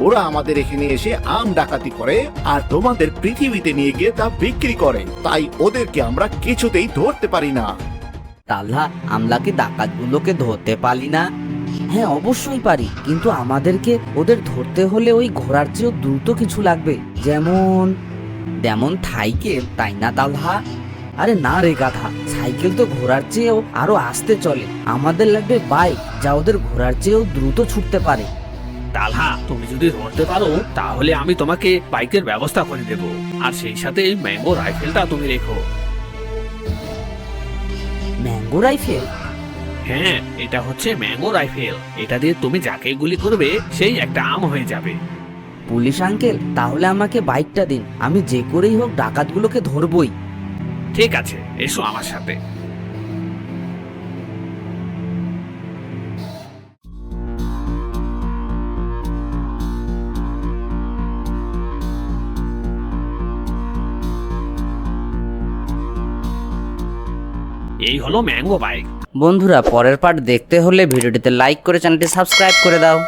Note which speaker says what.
Speaker 1: ওরা আমাদের এখানে এসে আম ডাকাতি করে আর তোমাদের পৃথিবীতে নিয়ে গিয়ে তা বিক্রি করে, তাই ওদেরকে আমরা কিছুতেই ধরতে পারি না।
Speaker 2: তাহলে আমরা কি ডাকাতগুলোকে ধরতে পারি না? হ্যাঁ অবশ্যই পারি, কিন্তু আমাদেরকে ওদের ধরতে হলে ওই ঘোড়ার চেয়েও দ্রুত কিছু লাগবে, যেমন সাইকেল, তাই না তালহা? আরে না রে গাধা, সাইকেল তো ঘোড়ার চেয়েও আরো আস্তে চলে। আমাদের লাগবে বাইক, যা ওদের ঘোড়ার চেয়েও দ্রুত ছুটতে পারে।
Speaker 3: তালহা, তুমি যদি ধরতে পারো তাহলে আমি তোমাকে বাইকের ব্যবস্থা করে দেব, আর সেই সাথে এই ম্যাঙ্গো রাইফেলটা তুমি রেখো।
Speaker 2: Mango rifle?
Speaker 3: হ্যাঁ, এটা হচ্ছে ম্যাঙ্গো রাইফেল। এটা দিয়ে তুমি যাকে গুলি করবে সেই একটা আম হয়ে যাবে।
Speaker 2: পুলিশ আঙ্কেল, তাহলে আমাকে বাইকটা দিন, আমি যে করেই হোক ডাকাতগুলোকে ধরবই।
Speaker 3: ঠিক আছে, এসো আমার সাথে। এই হলো ম্যাঙ্গো বাইক।
Speaker 2: বন্ধুরা, পরের পার্ট দেখতে হলে ভিডিওটিতে লাইক করে চ্যানেলটি সাবস্ক্রাইব করে দাও।